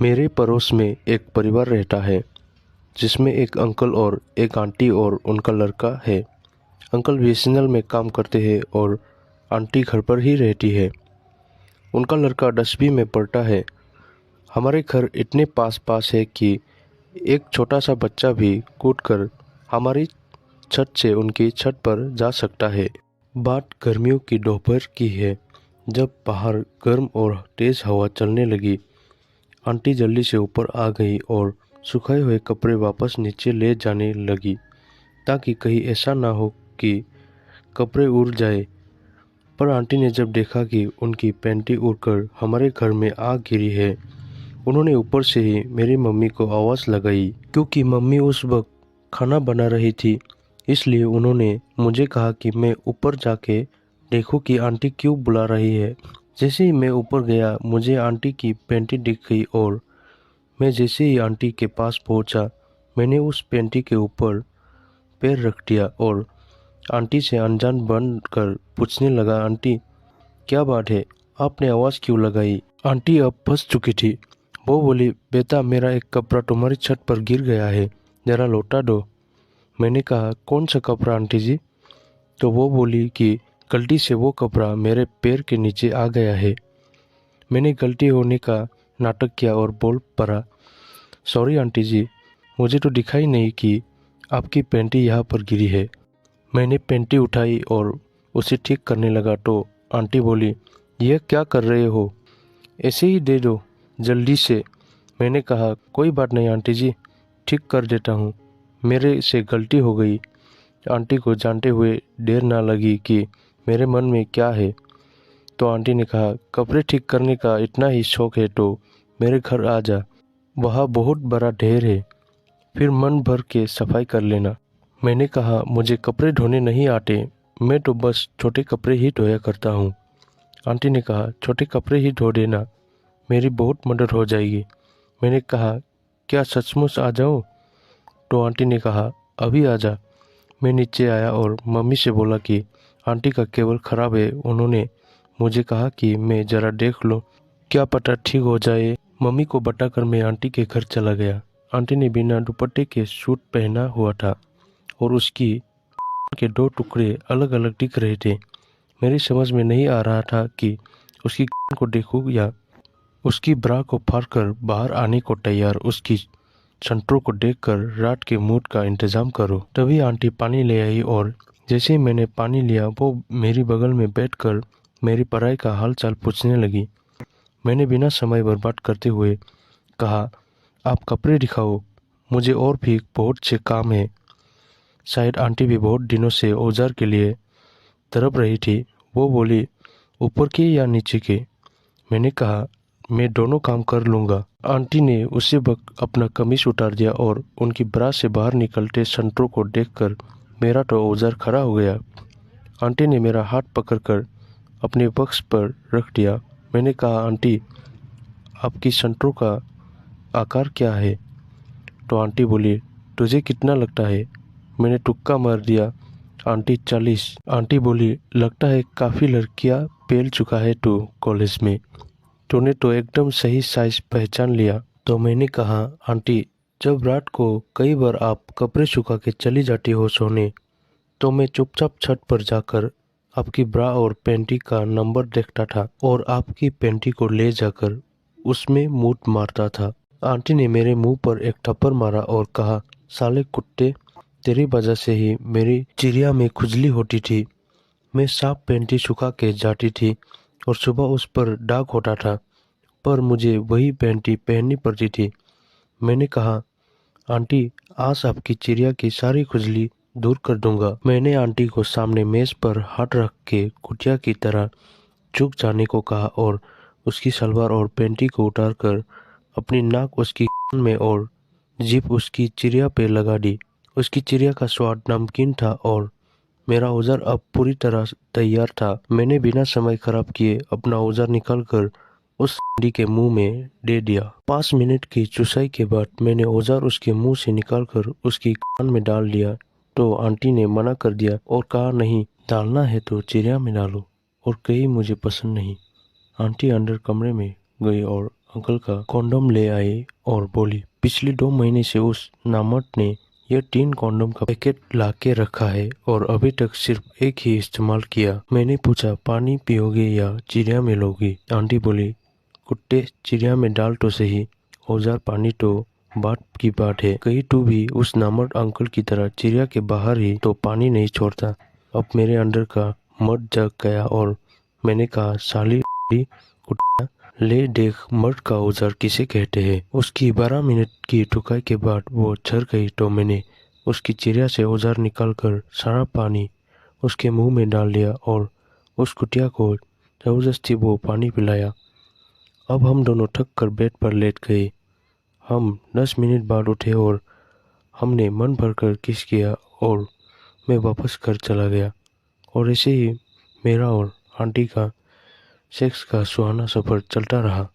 मेरे पड़ोस में एक परिवार रहता है जिसमें एक अंकल और एक आंटी और उनका लड़का है। अंकल बीएसएनएल में काम करते हैं और आंटी घर पर ही रहती है। उनका लड़का 10वीं में पढ़ता है। हमारे घर इतने पास पास है कि एक छोटा सा बच्चा भी कूदकर हमारी छत से उनकी छत पर जा सकता है। बात गर्मियों की दोपहर की है। जब बाहर गर्म और तेज हवा चलने लगी, आंटी जल्दी से ऊपर आ गई और सुखाए हुए कपड़े वापस नीचे ले जाने लगी ताकि कहीं ऐसा ना हो कि कपड़े उड़ जाए। पर आंटी ने जब देखा कि उनकी पैंटी उड़कर हमारे घर में आ गिरी है, उन्होंने ऊपर से ही मेरी मम्मी को आवाज़ लगाई। क्योंकि मम्मी उस वक्त खाना बना रही थी, इसलिए उन्होंने मुझे कहा कि मैं ऊपर जाके देखूं कि आंटी क्यों बुला रही है। जैसे ही मैं ऊपर गया, मुझे आंटी की पैंटी दिख गई और मैं जैसे ही आंटी के पास पहुंचा, मैंने उस पैंटी के ऊपर पैर रख दिया और आंटी से अनजान बनकर पूछने लगा, आंटी क्या बात है, आपने आवाज़ क्यों लगाई? आंटी अब फंस चुकी थी। वो बोली, बेटा मेरा एक कपड़ा तुम्हारी छत पर गिर गया है, ज़रा लौटा दो। मैंने कहा, कौन सा कपड़ा आंटी जी? तो वो बोली कि गलती से वो कपड़ा मेरे पैर के नीचे आ गया है। मैंने गलती होने का नाटक किया और बोल पड़ा, सॉरी आंटी जी, मुझे तो दिखाई नहीं कि आपकी पैंटी यहाँ पर गिरी है। मैंने पैंटी उठाई और उसे ठीक करने लगा तो आंटी बोली, यह क्या कर रहे हो, ऐसे ही दे दो जल्दी से। मैंने कहा, कोई बात नहीं आंटी जी, ठीक कर देता हूँ, मेरे से गलती हो गई। आंटी को जानते हुए देर ना लगी कि मेरे मन में क्या है, तो आंटी ने कहा, कपड़े ठीक करने का इतना ही शौक है तो मेरे घर आ जा, वहाँ बहुत बड़ा ढेर है, फिर मन भर के सफाई कर लेना। मैंने कहा, मुझे कपड़े धोने नहीं आते, मैं तो बस छोटे कपड़े ही धोया करता हूँ। आंटी ने कहा, छोटे कपड़े ही धो देना, मेरी बहुत मदद हो जाएगी। मैंने कहा, क्या सचमुच आ जाऊँ? तो आंटी ने कहा, अभी आ जा। मैं नीचे आया और मम्मी से बोला कि आंटी का केबल ख़राब है। उन्होंने मुझे कहा कि मैं ज़रा देख लूँ, क्या पता ठीक हो जाए। मम्मी को बताकर मैं आंटी के घर चला गया। आंटी ने बिना दुपट्टे के सूट पहना हुआ था और उसकी के दो टुकड़े अलग अलग दिख रहे थे। मेरी समझ में नहीं आ रहा था कि उसकी को देखूं या उसकी ब्रा को फाड़कर बाहर आने को तैयार उसकी छंटरों को देखकर रात के मूड का इंतजाम करो। तभी आंटी पानी ले आई और जैसे ही मैंने पानी लिया, वो मेरी बगल में बैठकर मेरी पढ़ाई का हाल चाल पूछने लगी। मैंने बिना समय बर्बाद करते हुए कहा, आप कपड़े दिखाओ, मुझे और भी बहुत से काम है। शायद आंटी भी बहुत दिनों से औजार के लिए तड़प रही थी। वो बोली, ऊपर के या नीचे के? मैंने कहा, मैं दोनों काम कर लूँगा। आंटी ने उसी वक्त अपना कमीज उतार दिया और उनकी ब्रा से बाहर निकलते संतरों को देखकर मेरा तो औजार खड़ा हो गया। आंटी ने मेरा हाथ पकड़कर अपने बक्स पर रख दिया। मैंने कहा, आंटी आपकी संतरों का आकार क्या है? तो आंटी बोली, तुझे कितना लगता है? मैंने तुक्का मार दिया, आंटी 40। आंटी बोली, लगता है काफ़ी लड़कियां पेल चुका है तू कॉलेज में, तूने तो एकदम सही साइज पहचान लिया। तो मैंने कहा, आंटी जब रात को कई बार आप कपड़े सुखा के चली जाती हो सोने, तो मैं चुपचाप छत पर जाकर आपकी ब्रा और पैंटी का नंबर देखता था और आपकी पैंटी को ले जाकर उसमें मूत मारता था। आंटी ने मेरे मुंह पर एक थप्पड़ मारा और कहा, साले कुत्ते, तेरी वजह से ही मेरी चिड़िया में खुजली होती थी। मैं साफ पैंटी सुखा के जाती थी और सुबह उस पर दाग होता था, पर मुझे वही पैंटी पहननी पड़ती थी। मैंने कहा, आंटी आज आपकी चिड़िया की सारी खुजली दूर कर दूंगा। मैंने आंटी को सामने मेज पर हाथ रख के कुटिया की तरह झुक जाने को कहा और उसकी सलवार और पैंटी को उतारकर अपनी नाक उसकी कान में और जीभ उसकी चिड़िया पे लगा दी। उसकी चिड़िया का स्वाद नमकीन था और मेरा औजार अब पूरी तरह तैयार था। मैंने बिना समय खराब किए अपना औजार निकालकर उस के मुंह में दे दिया। 5 मिनट की चुसाई के बाद मैंने औजार उसके मुंह से निकालकर उसकी कान में डाल दिया तो आंटी ने मना कर दिया और कहा, नहीं डालना है तो चिड़िया में डालो, और कहीं मुझे पसंद नहीं। आंटी अंदर कमरे में गई और अंकल का कॉन्डोम ले आई और बोली, पिछले 2 महीने से उस नामर्द ने यह 3 कॉन्डोम का पैकेट ला के रखा है और अभी तक सिर्फ एक ही इस्तेमाल किया। मैंने पूछा, पानी पियोगे या चिड़िया में लोगी? आंटी बोली, कुत्ते चिड़िया में डाल तो सही, औजार पानी तो बात की बात है। कहीं तू भी उस नामर्द अंकल की तरह चिड़िया के बाहर ही तो पानी नहीं छोड़ता। अब मेरे अंदर का मर्द जग गया और मैंने कहा, साली कुत्ता, ले देख मर्द का औजार किसे कहते हैं। उसकी 12 मिनट की ठुकाई के बाद वो झड़ गई तो मैंने उसकी चिड़िया से औजार निकालकर सारा पानी उसके मुंह में डाल दिया और उस कुतिया को जबरदस्ती वो पानी पिलाया। अब हम दोनों थक कर बेड पर लेट गए। हम 10 मिनट बाद उठे और हमने मन भरकर किस किया और मैं वापस घर चला गया। और ऐसे ही मेरा और आंटी का सेक्स का सुहाना सफर चलता रहा।